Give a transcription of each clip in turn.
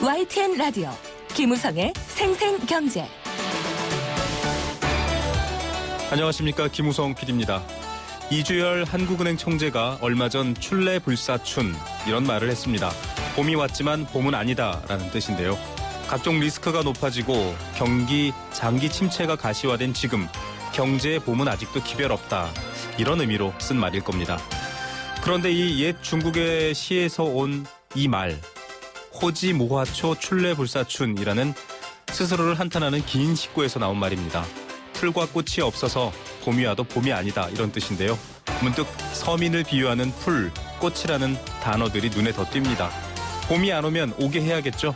YTN 라디오 김우성의 생생경제. 안녕하십니까, 김우성 PD입니다. 이주열 한국은행 총재가 얼마 전 출래불사춘 이런 말을 했습니다. 봄이 왔지만 봄은 아니다라는 뜻인데요. 각종 리스크가 높아지고 경기 장기 침체가 가시화된 지금 경제의 봄은 아직도 기별 없다, 이런 의미로 쓴 말일 겁니다. 그런데 이 옛 중국의 시에서 온 이 말, 호지무화초 출래불사춘이라는 스스로를 한탄하는 긴 식구에서 나온 말입니다. 풀과 꽃이 없어서 봄이 와도 봄이 아니다, 이런 뜻인데요. 문득 서민을 비유하는 풀, 꽃이라는 단어들이 눈에 더 띕니다. 봄이 안 오면 오게 해야겠죠.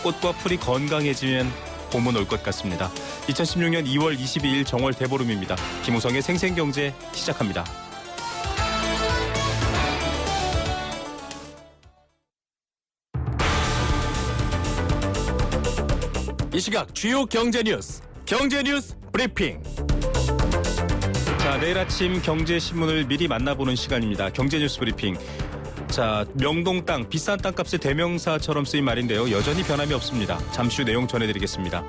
꽃과 풀이 건강해지면 봄은 올 것 같습니다. 2016년 2월 22일 정월 대보름입니다. 김우성의 생생경제 시작합니다. 이 시각 주요 경제 뉴스 브리핑. 자, 내일 아침 경제신문을 미리 만나보는 시간입니다. 경제뉴스 브리핑. 자, 명동 땅, 비싼 땅값의 대명사처럼 쓰인 말인데요. 여전히 변함이 없습니다. 잠시 후 내용 전해드리겠습니다.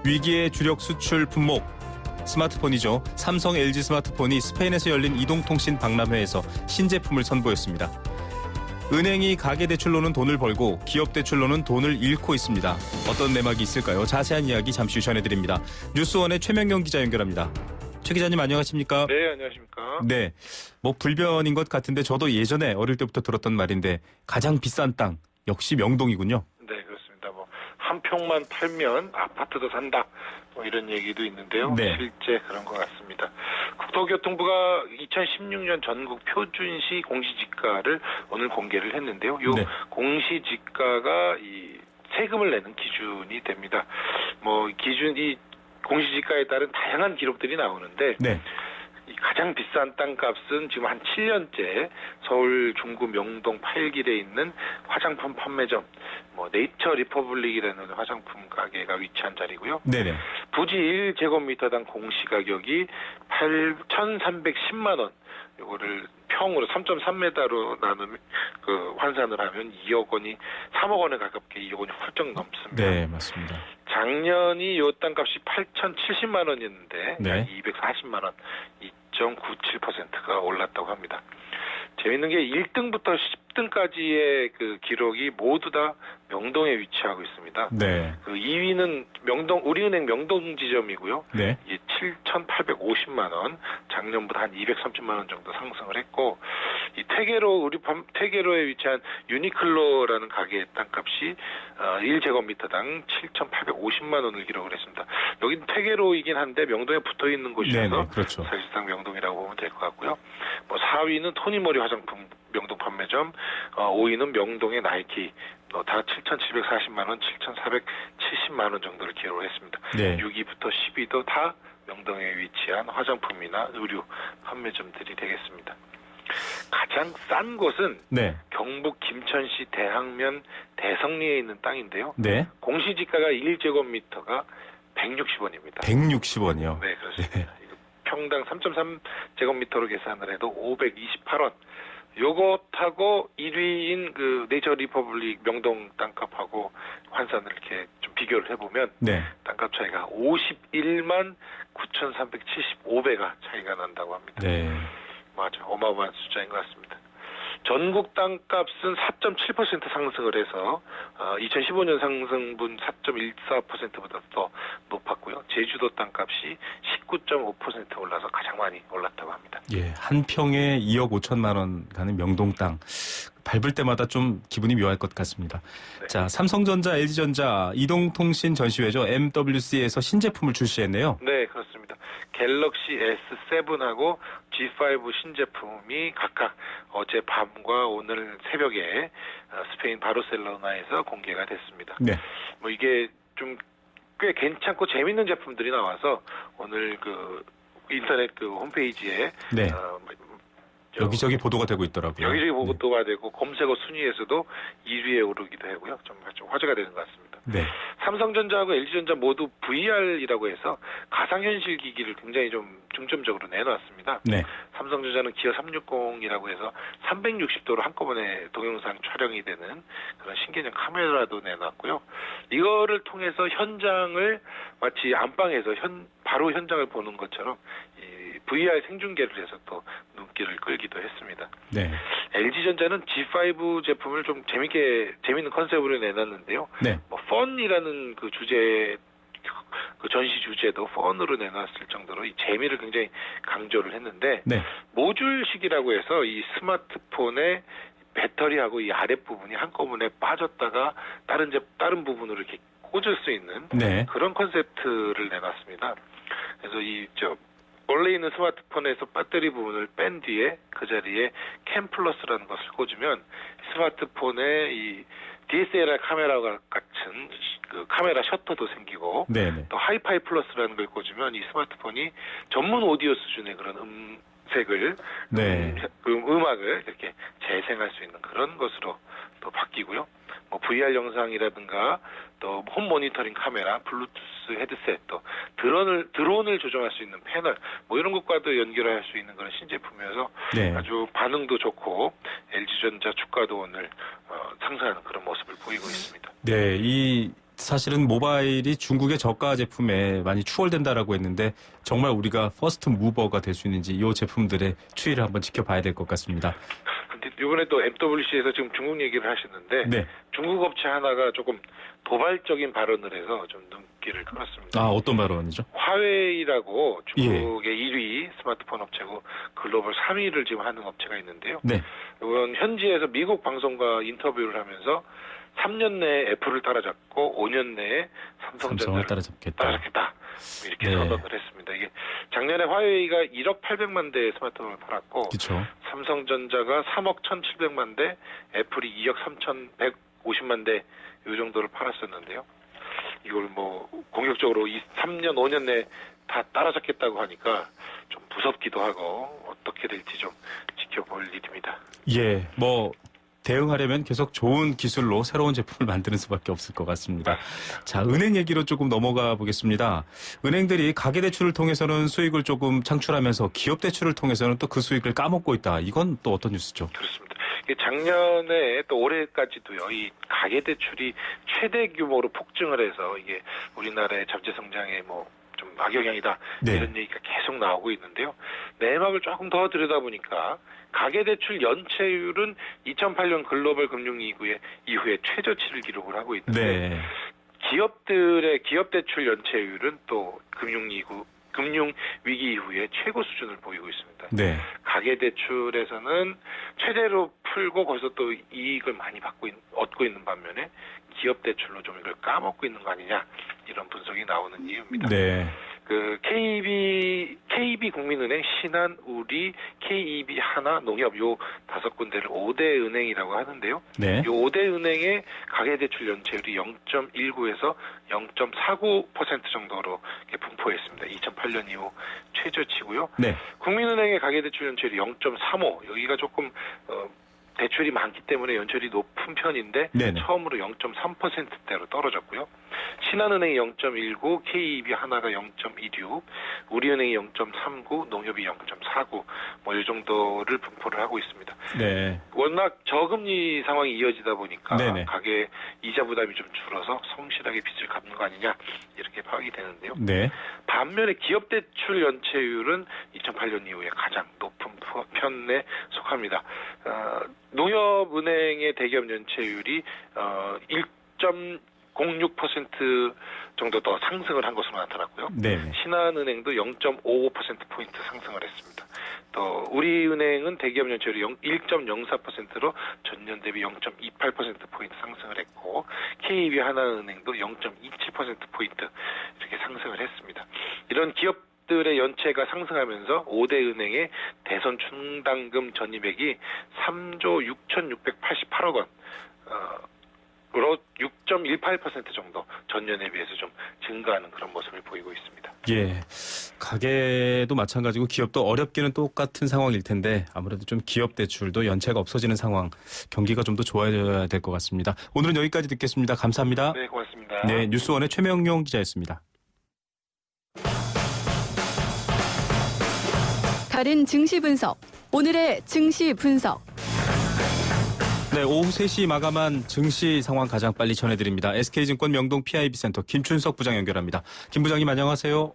위기의 주력 수출 품목, 스마트폰이죠. 삼성, LG 스마트폰이 스페인에서 열린 이동통신 박람회에서 신제품을 선보였습니다. 은행이 가계대출로는 돈을 벌고 기업대출로는 돈을 잃고 있습니다. 어떤 내막이 있을까요? 자세한 이야기 잠시 후 전해드립니다. 뉴스원의 최명경 기자 연결합니다. 최 기자님, 안녕하십니까? 네, 안녕하십니까? 네, 뭐 불변인 것 같은데 저도 예전에 어릴 때부터 들었던 말인데 가장 비싼 땅 역시 명동이군요. 네, 그렇습니다. 뭐 한 평만 팔면 아파트도 산다, 뭐 이런 얘기도 있는데요. 네. 실제 그런 것 같습니다. 국토교통부가 2016년 전국 표준시 공시지가를 오늘 공개를 했는데요. 이 네. 공시지가가 이 세금을 내는 기준이 됩니다. 뭐 이 공시지가에 따른 다양한 기록들이 나오는데. 네. 이 가장 비싼 땅값은 지금 한 7년째 서울 중구 명동 8길에 있는 화장품 판매점, 뭐 네이처 리퍼블릭이라는 화장품 가게가 위치한 자리고요. 네네. 부지 1제곱미터당 공시가격이 8,310만 원. 요거를 평으로 3.3m로 환산을 하면 2억 원이 3억 원에 가깝게 2억 원이 훌쩍 넘습니다. 네, 맞습니다. 작년이 요 땅값이 8,070만 원이었는데 네. 240만 원, 2.97%가 올랐다고 합니다. 재밌는 게 1등부터 10등까지의 그 기록이 모두 다 명동에 위치하고 있습니다. 네. 그 2위는 우리은행 명동 지점이고요. 네. 이 7,850만 원, 작년보다 한 230만 원 정도 상승을 했고, 이 태계로에 위치한 유니클로라는 가게의 땅값이 1제곱미터당 7,850만 원을 기록을 했습니다. 여긴 태계로이긴 한데 명동에 붙어 있는 곳이라서 네네, 그렇죠. 사실상 명동이라고 보면 될 것 같고요. 뭐 4위는 토니모리 화장품 명동 판매점, 5위는 명동의 나이키, 다 7,740만 원, 7,470만 원 정도를 기록을 했습니다. 네. 6위부터 10위도 다 명동에 위치한 화장품이나 의류 판매점들이 되겠습니다. 가장 싼 곳은 네. 경북 김천시 대항면 대성리에 있는 땅인데요. 네. 공시지가가 1제곱미터가 160원입니다. 160원이요. 네, 그렇습니다. 이거 평당 3.3제곱미터로 계산을 해도 528원. 요것하고 1위인 그 네이처 리퍼블릭 명동 땅값하고 환산을 이렇게 좀 비교를 해보면 네. 땅값 차이가 51만 9,375배가 차이가 난다고 합니다. 네. 맞아, 어마어마한 숫자인 것 같습니다. 전국 땅값은 4.7% 상승을 해서 2015년 상승분 4.14%보다 더 높았고요. 제주도 땅값이 19.5% 올라서 가장 많이 올랐다고 합니다. 예, 한 평에 2억 5천만 원 가는 명동 땅. 밟을 때마다 좀 기분이 묘할 것 같습니다. 네. 자, 삼성전자, LG전자 이동통신 전시회죠. MWC에서 신제품을 출시했네요. 네, 그렇습니다. 갤럭시 S7하고 G5 신제품이 각각 어제 밤과 오늘 새벽에 스페인 바르셀로나에서 공개가 됐습니다. 네. 뭐 이게 좀 꽤 괜찮고 재밌는 제품들이 나와서 오늘 그 인터넷 그 홈페이지에 네. 여기저기 보도가 되고 있더라고요. 여기저기 네. 보도가 되고 검색어 순위에서도 2위에 오르기도 하고요. 좀 화제가 되는 것 같습니다. 네. 삼성전자하고 LG전자 모두 VR이라고 해서 가상현실 기기를 굉장히 좀 중점적으로 내놨습니다. 네. 삼성전자는 기어 360이라고 해서 360도로 한꺼번에 동영상 촬영이 되는 그런 신개념 카메라도 내놨고요. 이거를 통해서 현장을 마치 안방에서 바로 현장을 보는 것처럼 이 VR 생중계를 해서 또 눈길을 끌기도 했습니다. 네. LG전자는 G5 제품을 좀 재밌는 컨셉으로 내놨는데요. 네. 뭐 펀이라는 그 주제, 그 전시 주제도 펀으로 내놨을 정도로 이 재미를 굉장히 강조를 했는데 네. 모듈식이라고 해서 이 스마트폰의 배터리하고 이 아랫부분이 한꺼번에 빠졌다가 다른 부분으로 이렇게 꽂을 수 있는 네. 그런 컨셉트를 내놨습니다. 그래서 원래 있는 스마트폰에서 배터리 부분을 뺀 뒤에 그 자리에 캠 플러스라는 것을 꽂으면 스마트폰에 이 DSLR 카메라와 같은 그 카메라 셔터도 생기고 네네. 또 하이파이 플러스라는 걸 꽂으면 이 스마트폰이 전문 오디오 수준의 그런 음색을 네. 음악을 이렇게 재생할 수 있는 그런 것으로 또 바뀌고요. 뭐 VR 영상이라든가 또 홈 모니터링 카메라, 블루투스 헤드셋, 또 드론을 조정할 수 있는 패널, 뭐 이런 것과도 연결할 수 있는 그런 신제품이어서 네. 아주 반응도 좋고 LG전자 주가도 오늘 상승하는 그런 모습을 보이고 있습니다. 네, 사실은 모바일이 중국의 저가 제품에 많이 추월된다라고 했는데 정말 우리가 퍼스트 무버가 될 수 있는지 이 제품들의 추이를 한번 지켜봐야 될 것 같습니다. 근데 이번에 또 MWC에서 지금 중국 얘기를 하셨는데 네. 중국 업체 하나가 조금 도발적인 발언을 해서 좀 눈길을 끌었습니다. 아, 어떤 발언이죠? 화웨이라고 중국의 1위 스마트폰 업체고 글로벌 3위를 지금 하는 업체가 있는데요. 네. 이건 현지에서 미국 방송과 인터뷰를 하면서 3년 내에 애플을 따라잡고 5년 내에 삼성을 삼성전자를 따라잡겠다. 이렇게 네. 선언을 했습니다. 이게 작년에 화웨이가 1억 800만 대의 스마트폰을 팔았고 그렇죠. 삼성전자가 3억 1,700만 대, 애플이 2억 3,150만 대 이 정도를 팔았었는데요. 이걸 뭐 공격적으로 3년, 5년 내에 다 따라잡겠다고 하니까 좀 무섭기도 하고 어떻게 될지 좀 지켜볼 일입니다. 예, 대응하려면 계속 좋은 기술로 새로운 제품을 만드는 수밖에 없을 것 같습니다. 자, 은행 얘기로 조금 넘어가 보겠습니다. 은행들이 가계대출을 통해서는 수익을 조금 창출하면서 기업대출을 통해서는 또 그 수익을 까먹고 있다. 이건 또 어떤 뉴스죠? 그렇습니다. 작년에 또 올해까지도요, 이 가계대출이 최대 규모로 폭증을 해서 이게 우리나라의 잠재 성장에 좀 악영향이다. 네. 이런 얘기가 계속 나오고 있는데요. 내막을 조금 더 들여다보니까 가계대출 연체율은 2008년 글로벌 금융위기 이후에 최저치를 기록을 하고 있는데 네. 기업들의 기업대출 연체율은 또 금융위기 이후에 최고 수준을 보이고 있습니다. 네. 가계대출에서는 최대로 풀고 거기서 또 이익을 많이 얻고 있는 반면에 기업대출로 좀 이걸 까먹고 있는 거 아니냐 이런 분석이 나오는 이유입니다. 네. KB 국민은행, 신한, 우리, KEB, 하나, 농협 요 5군데를 5대 은행이라고 하는데요. 네. 이 5대 은행의 가계대출 연체율이 0.19에서 0.49% 정도로 분포했습니다. 2008년 이후 최저치고요. 네. 국민은행의 가계대출 연체율이 0.35, 여기가 조금 대출이 많기 때문에 연체율이 높은 편인데 네네. 처음으로 0.3%대로 떨어졌고요. 신한은행이 0.19, KEB 하나가 0.26, 우리은행이 0.39, 농협이 0.49, 이 정도를 분포를 하고 있습니다. 네. 워낙 저금리 상황이 이어지다 보니까 네네. 가계 이자 부담이 좀 줄어서 성실하게 빚을 갚는 거 아니냐 이렇게 파악이 되는데요. 네. 반면에 기업대출 연체율은 2008년 이후에 가장 높은 편에 속합니다. 농협은행의 대기업 연체율이 1.06% 정도 더 상승을 한 것으로 나타났고요. 네. 신한은행도 0.55%포인트 상승을 했습니다. 또 우리은행은 대기업 연체율이 1.04%로 전년 대비 0.28%포인트 상승을 했고 KB 하나은행도 0.27%포인트 이렇게 상승을 했습니다. 이런 기업들의 연체가 상승하면서 5대 은행의 대선 충당금 전입액이 3조 6,688억 원, 으로 6.18% 정도 전년에 비해서 좀 증가하는 그런 모습을 보이고 있습니다. 예. 가게도 마찬가지고 기업도 어렵기는 똑같은 상황일 텐데 아무래도 좀 기업 대출도 연체가 없어지는 상황, 경기가 좀 더 좋아져야 될 것 같습니다. 오늘은 여기까지 듣겠습니다. 감사합니다. 네, 고맙습니다. 네, 뉴스원의 최명용 기자였습니다. 다른 증시 분석. 오늘의 증시 분석. 네, 오후 3시 마감한 증시 상황 가장 빨리 전해드립니다. SK증권 명동 PIB센터 김춘석 부장 연결합니다. 김 부장님 안녕하세요.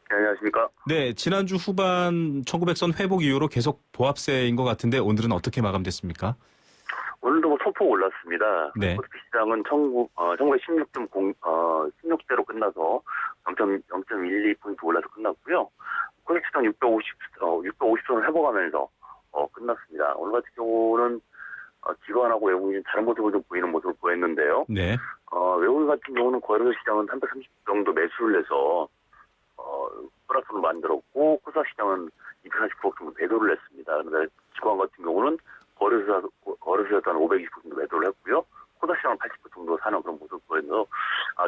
네, 안녕하십니까. 네, 지난주 후반 1900선 회복 이후로 계속 보합세인 것 같은데 오늘은 어떻게 마감됐습니까? 오늘도 소폭 올랐습니다. 네. 코스피 시장은 1916대로 끝나서 0.12포인트 올라서 끝났고요. 코스피 시장 650선을 회복하면서 끝났습니다. 오늘 같은 경우는 기관하고 외국인 다른 모습을 좀 보이는 모습을 보였는데요. 네. 외국인 같은 경우는 거래소 시장은 330 정도 매수를 해서 플러스를 만들었고 코스닥 시장은 249억 정도 매도를 했습니다. 그런데 기관 같은 경우는 거래소에서 한 520% 정도 매도를 했고요. 코스닥 시장은 80% 정도 사는 그런 모습을 보여서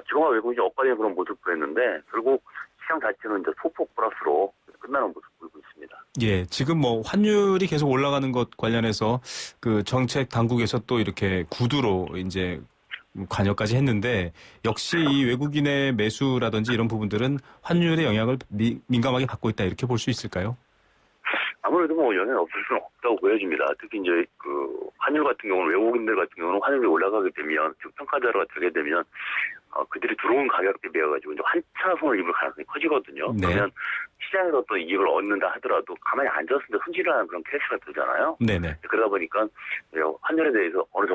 기관과 외국인이 엇갈리는 그런 모습을 보였는데 결국 시장 자체는 이제 소폭 플러스로 끝나는 모습을 보이고 있습니다. 예, 지금 뭐 환율이 계속 올라가는 것 관련해서 그 정책 당국에서 또 이렇게 구두로 이제 관여까지 했는데 역시 이 외국인의 매수라든지 이런 부분들은 환율의 영향을 민감하게 받고 있다 이렇게 볼 수 있을까요? 아무래도 뭐 영향이 없을 수는 없다고 보여집니다. 특히 이제 그 환율 같은 경우는 외국인들 같은 경우는 환율이 올라가게 되면 즉 평가자료가 되게 되면 그들이 들어온 가격 대비해가지고 이제 환차손을 입을 가능성이 커지거든요. 네. 그러면 시장에서 또 이익을 얻는다 하더라도 가만히 앉았을 때 손실을 하는 그런 케이스가 되잖아요. 네네. 그러다 보니까 환율에 대해서 어느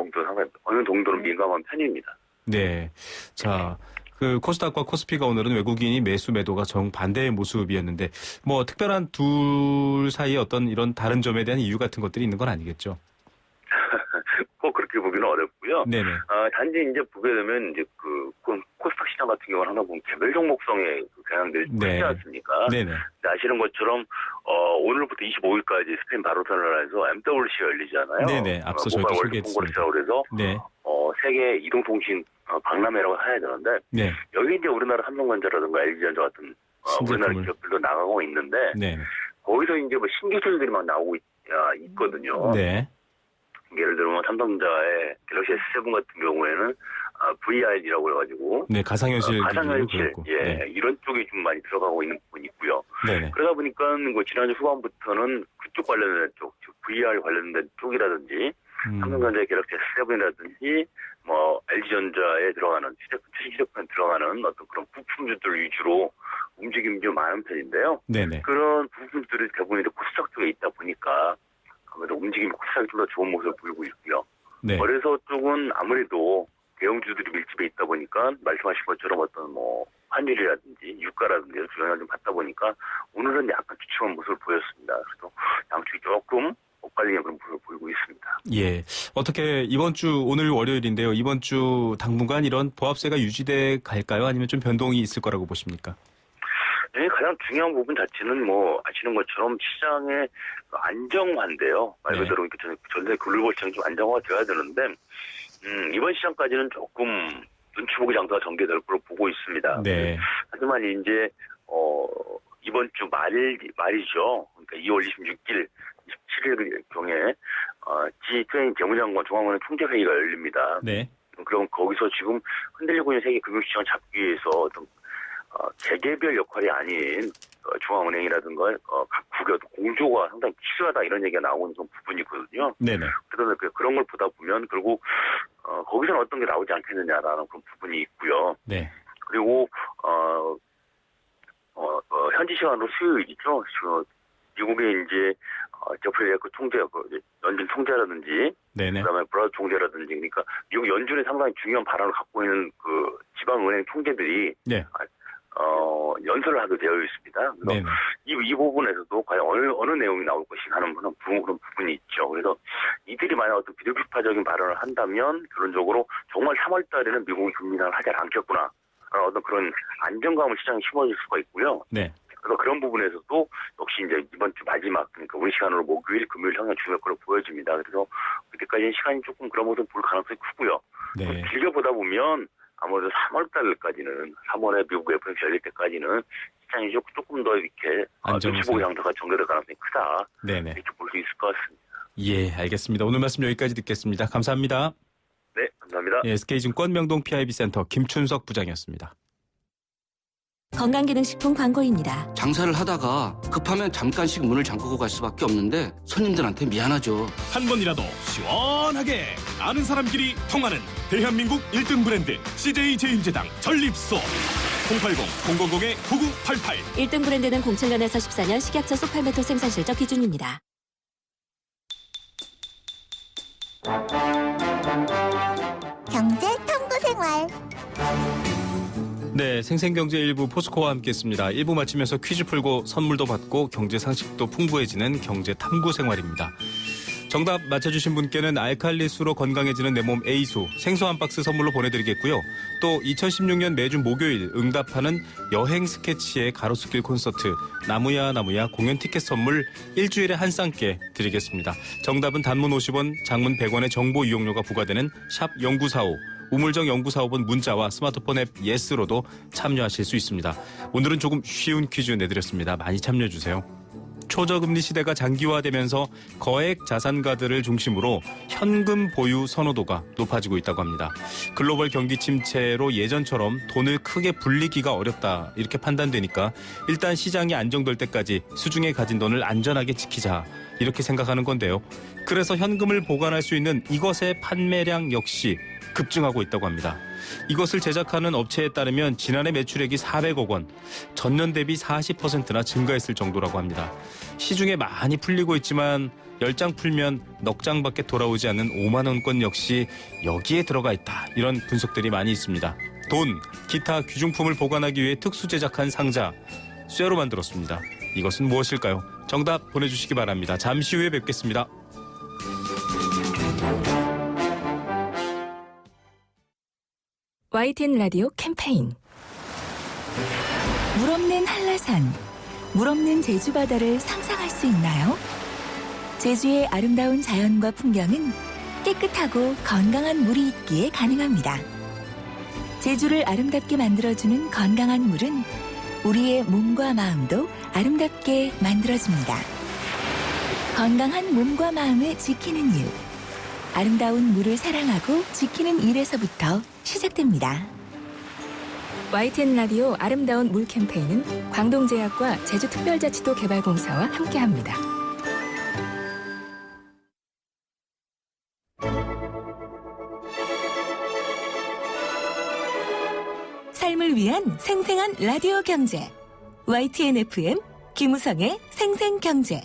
정도는 민감한 편입니다. 네. 자, 그 코스닥과 코스피가 오늘은 외국인이 매수 매도가 정반대의 모습이었는데 뭐 특별한 둘 사이에 어떤 이런 다른 점에 대한 이유 같은 것들이 있는 건 아니겠죠? 꼭 그렇게 보기는 어렵고요. 네네. 단지 이제 보게 되면 이제 그 코스닥 시장 같은 경우는 하나 보면 개별 종목성의 그 경향들이 좀 네. 크지 않습니까? 네네. 아시는 것처럼 오늘부터 25일까지 스페인 바르셀로나에서 MWC가 열리잖아요. 네네. 앞서 저희도 모바일 월드 소개했습니다. 콩그레스라고 그래서 네. 세계 이동통신 박람회라고 해야 되는데 네. 여기 이제 우리나라 삼성전자라든가 LG전자 같은 우리나라 신제품을. 기업들도 나가고 있는데 네. 거기서 이제 뭐 신기술들이 막 나오고 있거든요. 네. 예를 들면 삼성전자의 갤럭시 S7 같은 경우에는 VR이라고 해가지고 네. 가상현실. 가상현실 기기로 그렇고. 예 네. 이런 쪽이 좀 많이 들어가고 있는 부분이 있고요. 네네. 그러다 보니까 뭐 지난주 후반부터는 그쪽 관련된 쪽, 즉 VR 관련된 쪽이라든지 삼성전자의 갤럭시 S7이라든지 뭐 LG전자에 들어가는 최신 휴대폰에 들어가는 어떤 그런 부품주들 위주로 움직임이 좀 많은 편인데요. 네네. 그런 부품들이 대부분 이제 코스닥 쪽에 있다 보니까 아무래도 움직임이 코스닥이 좀 더 좋은 모습을 보이고 있고요. 네. 거래소 쪽은 아무래도 대형주들이 밀집해 있다 보니까 말씀하신 것처럼 어떤 뭐 환율이라든지 유가라든지 영향을 좀 받다 보니까 오늘은 약간 주춤한 모습을 보였습니다. 그래서 양쪽이 조금 엇갈리는 그런 모습을 보이고 있습니다. 예. 어떻게 이번 주 오늘 월요일인데요. 이번 주 당분간 이런 보합세가 유지돼 갈까요? 아니면 좀 변동이 있을 거라고 보십니까? 네, 가장 중요한 부분 자체는 뭐 아시는 것처럼 시장의 안정화인데요. 말 그대로 전세 글로벌 시장이 좀 안정화가 돼야 되는데 이번 시장까지는 조금 눈치 보기 장사가 전개될 거로 보고 있습니다. 네. 하지만 이제 이번 주 말이죠. 그러니까 2월 26일, 27일 경에 G20 재무장관 중앙은행 총재회의가 열립니다. 네. 그럼 거기서 지금 흔들리고 있는 세계 금융시장을 잡기 위해서 어떤 개개별 역할이 아닌 중앙은행이라든가 각 국의 공조가 상당히 필요하다 이런 얘기가 나오는 그런 부분이 있거든요. 네네. 그래서 그런 걸 보다 보면 결국 거기서는 어떤 게 나오지 않겠느냐라는 그런 부분이 있고요. 네. 그리고 현지 시간으로 수요일이죠. 미국의 이제 저프리 레크 총재, 연준 총재라든지, 네네. 그다음에 브라드 총재라든지, 그러니까 미국 연준에 상당히 중요한 발언을 갖고 있는 그 지방은행 총재들이 네. 연설을 하게 되어 있습니다. 그래서 네네. 이 부분에서도 과연 어느 내용이 나올 것인가 하는 그런 부분이 있죠. 그래서 이들이 만약 어떤 비둘기파적인 발언을 한다면 결론적으로 정말 3월 달에는 미국이 금리 인하를 하지 않겠구나. 어떤 그런 안정감을 시장에 심어줄 수가 있고요. 네. 그래서 그런 부분에서도 역시 이제 이번 주 마지막, 그러니까 우리 시간으로 목요일, 금요일 향해 중요할 거로 보여집니다. 그래서 그때까지는 시간이 조금 그런 모습 볼 가능성이 크고요. 네. 길게 보다 보면 아무래도 3월 달까지는 3월에 미국 FOMC 열릴 때까지는 시장이 조금 더 이렇게 눈치 보기 장사가 전개될 가능성이 크다. 네네. 이렇게 볼 수 있을 것 같습니다. 예, 알겠습니다. 오늘 말씀 여기까지 듣겠습니다. 감사합니다. 네, 감사합니다. 예, SK증권 명동 PIB센터 김춘석 부장이었습니다. 건강기능식품 광고입니다. 장사를 하다가 급하면 잠깐씩 문을 잠그고 갈 수밖에 없는데 손님들한테 미안하죠. 한 번이라도 시원하게 아는 사람끼리 통하는 대한민국 1등 브랜드 CJ 제임제당 전립소 080-000-9988 1등 브랜드는 07년에서 14년 식약처 소팔메토 생산 실적 기준입니다. 경제 탐구 생활. 네, 생생경제 1부 포스코와 함께했습니다. 1부 마치면서 퀴즈 풀고 선물도 받고 경제 상식도 풍부해지는 경제 탐구 생활입니다. 정답 맞춰주신 분께는 알칼리수로 건강해지는 내 몸 A수 생수 한 박스 선물로 보내드리겠고요. 또 2016년 매주 목요일 응답하는 여행 스케치의 가로수길 콘서트 나무야 나무야 공연 티켓 선물 일주일에 한 쌍께 드리겠습니다. 정답은 단문 50원, 장문 100원의 정보 이용료가 부과되는 샵 0945 우물정 0945번 문자와 스마트폰 앱 예스로도 참여하실 수 있습니다. 오늘은 조금 쉬운 퀴즈 내드렸습니다. 많이 참여해주세요. 초저금리 시대가 장기화되면서 거액 자산가들을 중심으로 현금 보유 선호도가 높아지고 있다고 합니다. 글로벌 경기 침체로 예전처럼 돈을 크게 불리기가 어렵다 이렇게 판단되니까 일단 시장이 안정될 때까지 수중에 가진 돈을 안전하게 지키자 이렇게 생각하는 건데요. 그래서 현금을 보관할 수 있는 이것의 판매량 역시 급증하고 있다고 합니다. 이것을 제작하는 업체에 따르면 지난해 매출액이 400억 원, 전년 대비 40%나 증가했을 정도라고 합니다. 시중에 많이 풀리고 있지만 10장 풀면 넉 장밖에 돌아오지 않는 5만 원권 역시 여기에 들어가 있다. 이런 분석들이 많이 있습니다. 돈, 기타 귀중품을 보관하기 위해 특수 제작한 상자, 쇠로 만들었습니다. 이것은 무엇일까요? 정답 보내주시기 바랍니다. 잠시 후에 뵙겠습니다. YTN 라디오 캠페인 물 없는 한라산, 물 없는 제주 바다를 상상할 수 있나요? 제주의 아름다운 자연과 풍경은 깨끗하고 건강한 물이 있기에 가능합니다. 제주를 아름답게 만들어주는 건강한 물은 우리의 몸과 마음도 아름답게 만들어줍니다. 건강한 몸과 마음을 지키는 일, 아름다운 물을 사랑하고 지키는 일에서부터 시작됩니다. YTN 라디오 아름다운 물 캠페인은 광동제약과 제주특별자치도 개발공사와 함께합니다. 삶을 위한 생생한 라디오 경제 YTN FM 김우성의 생생경제.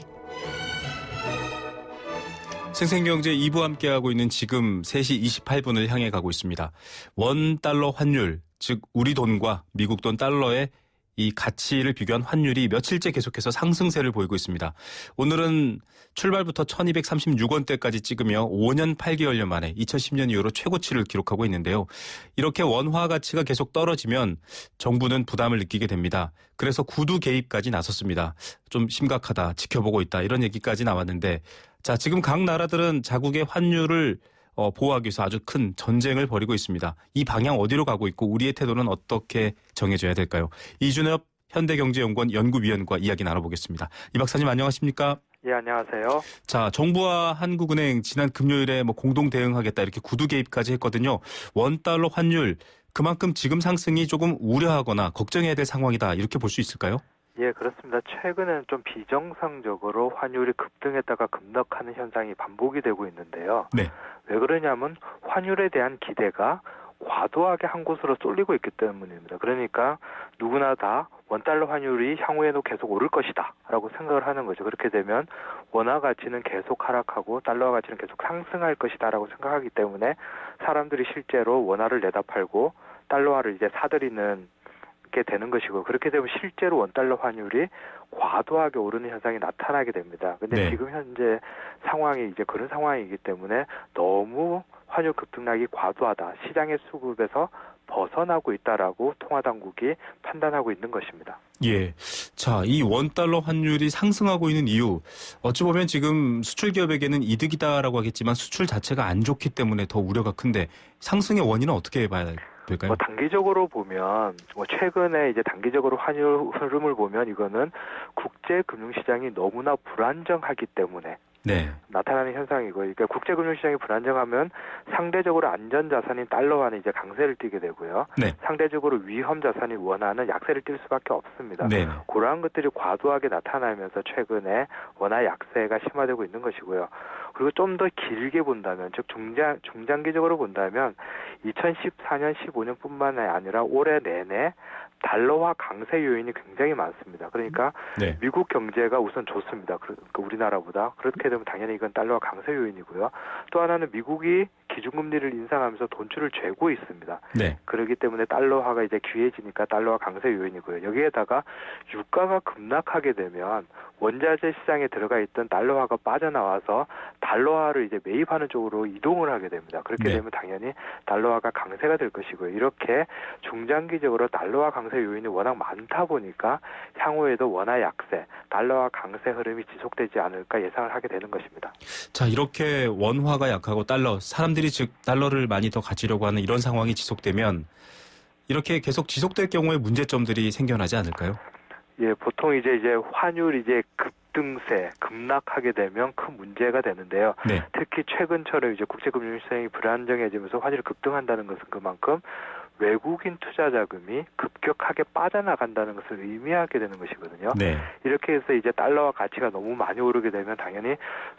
생생경제 2부 함께하고 있는 지금 3시 28분을 향해 가고 있습니다. 원 달러 환율, 즉 우리 돈과 미국 돈 달러의 이 가치를 비교한 환율이 며칠째 계속해서 상승세를 보이고 있습니다. 오늘은 출발부터 1236원대까지 찍으며 5년 8개월여 만에 2010년 이후로 최고치를 기록하고 있는데요. 이렇게 원화 가치가 계속 떨어지면 정부는 부담을 느끼게 됩니다. 그래서 구두 개입까지 나섰습니다. 좀 심각하다, 지켜보고 있다 이런 얘기까지 나왔는데 자, 지금 각 나라들은 자국의 환율을 보호하기 위해서 아주 큰 전쟁을 벌이고 있습니다. 이 방향 어디로 가고 있고 우리의 태도는 어떻게 정해져야 될까요? 이준엽 현대경제연구원 연구위원과 이야기 나눠보겠습니다. 이 박사님 안녕하십니까? 예, 안녕하세요. 자, 정부와 한국은행 지난 금요일에 공동 대응하겠다 이렇게 구두 개입까지 했거든요. 원달러 환율 그만큼 지금 상승이 조금 우려하거나 걱정해야 될 상황이다 이렇게 볼 수 있을까요? 예, 그렇습니다. 최근엔 좀 비정상적으로 환율이 급등했다가 급락하는 현상이 반복이 되고 있는데요. 네. 왜 그러냐면 환율에 대한 기대가 과도하게 한 곳으로 쏠리고 있기 때문입니다. 그러니까 누구나 다 원달러 환율이 향후에도 계속 오를 것이다 라고 생각을 하는 거죠. 그렇게 되면 원화 가치는 계속 하락하고 달러 가치는 계속 상승할 것이다 라고 생각하기 때문에 사람들이 실제로 원화를 내다 팔고 달러화를 이제 사들이는 게 되는 것이고 그렇게 되면 실제로 원달러 환율이 과도하게 오르는 현상이 나타나게 됩니다. 근데 네. 지금 현재 상황이 이제 그런 상황이기 때문에 너무 환율 급등락이 과도하다. 시장의 수급에서 벗어나고 있다라고 통화당국이 판단하고 있는 것입니다. 예. 자, 이 원달러 환율이 상승하고 있는 이유 어찌 보면 지금 수출 기업에게는 이득이다라고 하겠지만 수출 자체가 안 좋기 때문에 더 우려가 큰데 상승의 원인은 어떻게 봐야 될까요? 단기적으로 보면 최근에 이제 단기적으로 환율 흐름을 보면 이거는 국제 금융시장이 너무나 불안정하기 때문에 네. 나타나는 현상이고, 그러니까 국제 금융시장이 불안정하면 상대적으로 안전 자산인 달러화는 이제 강세를 띠게 되고요. 네. 상대적으로 위험 자산인 원화는 약세를 띨 수밖에 없습니다. 네. 그러한 것들이 과도하게 나타나면서 최근에 원화 약세가 심화되고 있는 것이고요. 그리고 좀 더 길게 본다면, 즉 중장기적으로 본다면 2014년, 15년뿐만 아니라 올해 내내 달러화 강세 요인이 굉장히 많습니다. 그러니까 네. 미국 경제가 우선 좋습니다. 그러니까 우리나라보다. 그렇게 되면 당연히 이건 달러화 강세 요인이고요. 또 하나는 미국이 기준금리를 인상하면서 돈줄을 쥐고 있습니다. 네. 그렇기 때문에 달러화가 이제 귀해지니까 달러화 강세 요인이고요. 여기에다가 유가가 급락하게 되면 원자재 시장에 들어가 있던 달러화가 빠져나와서 달러화를 이제 매입하는 쪽으로 이동을 하게 됩니다. 그렇게 네. 되면 당연히 달러화가 강세가 될 것이고요. 이렇게 중장기적으로 달러화 강세 요인이 워낙 많다 보니까 향후에도 원화 약세, 달러화 강세 흐름이 지속되지 않을까 예상을 하게 되는 것입니다. 자, 이렇게 원화가 약하고 사람들이 즉 달러를 많이 더 가지려고 하는 이런 상황이 지속되면 이렇게 계속 지속될 경우에 문제점들이 생겨나지 않을까요? 예, 보통 이제 환율 급등세, 급락하게 되면 큰 문제가 되는데요. 네. 특히 최근처럼 이제 국제금융시장이 불안정해지면서 환율이 급등한다는 것은 그만큼 외국인 투자 자금이 급격하게 빠져나간다는 것을 의미하게 되는 것이거든요. 네. 이렇게 해서 이제 달러화 가치가 너무 많이 오르게 되면 당연히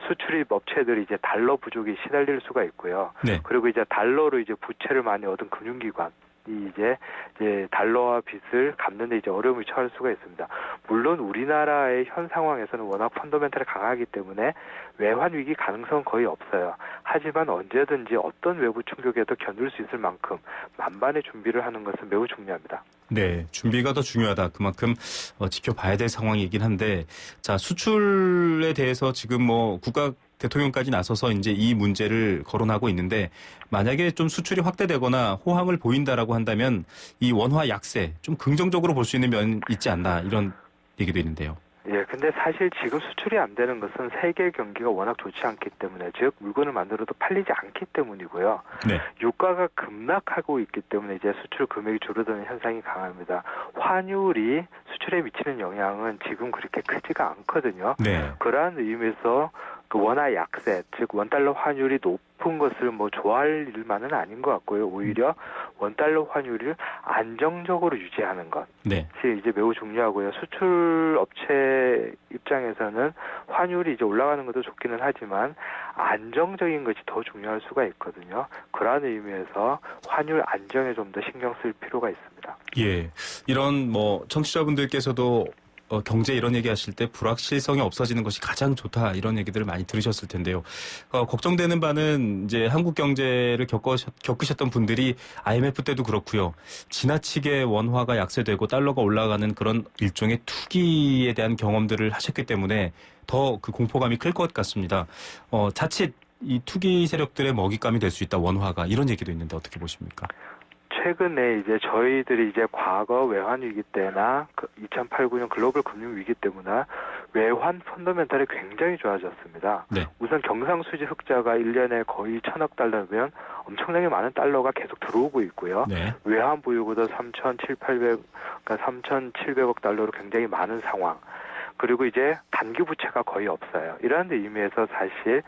수출입 업체들이 이제 달러 부족이 시달릴 수가 있고요. 네. 그리고 이제 달러로 이제 부채를 많이 얻은 금융기관 이제 달러화 빚을 갚는데 이제 어려움을 처할 수가 있습니다. 물론 우리나라의 현 상황에서는 워낙 펀더멘털이 강하기 때문에 외환 위기 가능성은 거의 없어요. 하지만 언제든지 어떤 외부 충격에도 견딜 수 있을 만큼 만반의 준비를 하는 것은 매우 중요합니다. 네, 준비가 더 중요하다. 그만큼 지켜봐야 될 상황이긴 한데, 자, 수출에 대해서 지금 국가 대통령까지 나서서 이제 이 문제를 거론하고 있는데, 만약에 좀 수출이 확대되거나 호황을 보인다라고 한다면 이 원화 약세 좀 긍정적으로 볼 수 있는 면 있지 않나 이런 얘기도 있는데요. 예, 근데 사실 지금 수출이 안 되는 것은 세계 경기가 워낙 좋지 않기 때문에, 즉 물건을 만들어도 팔리지 않기 때문이고요. 네. 유가가 급락하고 있기 때문에 이제 수출 금액이 줄어드는 현상이 강합니다. 환율이 수출에 미치는 영향은 지금 그렇게 크지가 않거든요. 네. 그러한 의미에서 그 원화 약세, 즉 원달러 환율이 높은 것을 좋아할 일만은 아닌 것 같고요. 오히려 원달러 환율을 안정적으로 유지하는 것. 네. 이제 매우 중요하고요. 수출 업체 입장에서는 환율이 이제 올라가는 것도 좋기는 하지만 안정적인 것이 더 중요할 수가 있거든요. 그러한 의미에서 환율 안정에 좀 더 신경 쓸 필요가 있습니다. 예. 이런 청취자분들께서도 경제 이런 얘기하실 때 불확실성이 없어지는 것이 가장 좋다 이런 얘기들을 많이 들으셨을 텐데요. 걱정되는 바는 이제 한국 경제를 겪으셨던 분들이 IMF 때도 그렇고요. 지나치게 원화가 약세되고 달러가 올라가는 그런 일종의 투기에 대한 경험들을 하셨기 때문에 더 그 공포감이 클 것 같습니다. 자칫 이 투기 세력들의 먹잇감이 될 수 있다 원화가 이런 얘기도 있는데 어떻게 보십니까? 최근에 이제 저희들이 이제 과거 외환 위기 때나 2008, 9년 글로벌 금융 위기 때문에 외환 펀더멘털이 굉장히 좋아졌습니다. 네. 우선 경상수지 흑자가 1년에 거의 1,000억 달러면 엄청나게 많은 달러가 계속 들어오고 있고요. 네. 외환 보유고도 3,700억 달러로 굉장히 많은 상황. 그리고 이제 단기 부채가 거의 없어요. 이러한 의미에서 사실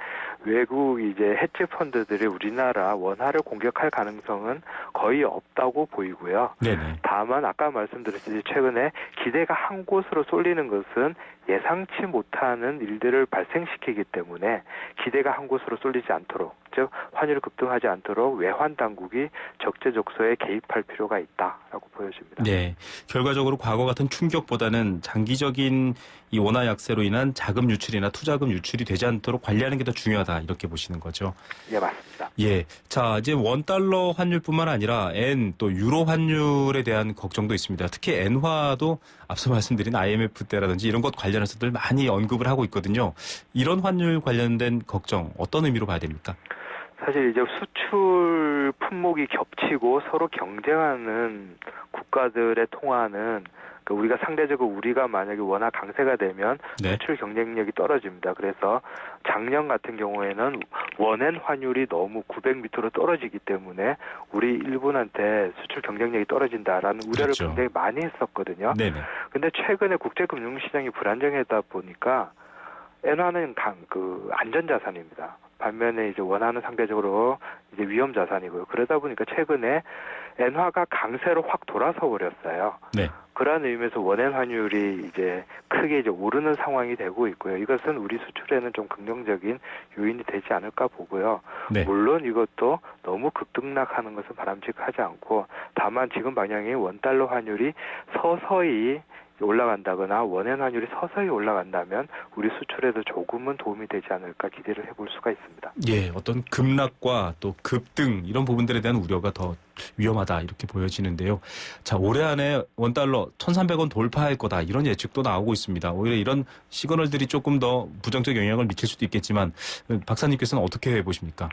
외국 이제 헤지 펀드들이 우리나라 원화를 공격할 가능성은 거의 없다고 보이고요. 네네. 다만 아까 말씀드렸듯이 최근에 기대가 한 곳으로 쏠리는 것은 예상치 못하는 일들을 발생시키기 때문에 기대가 한 곳으로 쏠리지 않도록, 즉 환율이 급등하지 않도록 외환 당국이 적재적소에 개입할 필요가 있다라고 보여집니다. 네, 결과적으로 과거 같은 충격보다는 장기적인 이 원화 약세로 인한 자금 유출이나 투자금 유출이 되지 않도록 관리하는 게 더 중요하다 이렇게 보시는 거죠. 예, 맞습니다. 예, 자 이제 원달러 환율뿐만 아니라 엔 또 유로 환율에 대한 걱정도 있습니다. 특히 엔화도 앞서 말씀드린 IMF 때라든지 이런 것 관련해서들 많이 언급을 하고 있거든요. 이런 환율 관련된 걱정 어떤 의미로 봐야 됩니까? 사실 이제 수출 품목이 겹치고 서로 경쟁하는 국가들의 통화는 우리가 상대적으로 우리가 만약에 원화 강세가 되면 네. 수출 경쟁력이 떨어집니다. 그래서 작년 같은 경우에는 원엔 환율이 너무 900 밑으로 떨어지기 때문에 우리 일본한테 수출 경쟁력이 떨어진다라는 우려를 그렇죠. 굉장히 많이 했었거든요. 네네. 근데 최근에 국제금융시장이 불안정하다 보니까 엔화는 안전자산입니다. 반면에 이제 원화는 상대적으로 이제 위험자산이고요. 그러다 보니까 최근에 엔화가 강세로 확 돌아서 버렸어요. 네. 그러한 의미에서 원엔 환율이 이제 크게 이제 오르는 상황이 되고 있고요. 이것은 우리 수출에는 좀 긍정적인 요인이 되지 않을까 보고요. 네. 물론 이것도 너무 급등락하는 것은 바람직하지 않고 다만 지금 방향이 원달러 환율이 서서히 올라간다거나 원엔 환율이 서서히 올라간다면 우리 수출에도 조금은 도움이 되지 않을까 기대를 해볼 수가 있습니다. 예, 어떤 급락과 또 급등 이런 부분들에 대한 우려가 더 위험하다 이렇게 보여지는데요. 자, 올해 안에 원달러 1,300원 돌파할 거다 이런 예측도 나오고 있습니다. 오히려 이런 시그널들이 조금 더 부정적 영향을 미칠 수도 있겠지만 박사님께서는 어떻게 보십니까?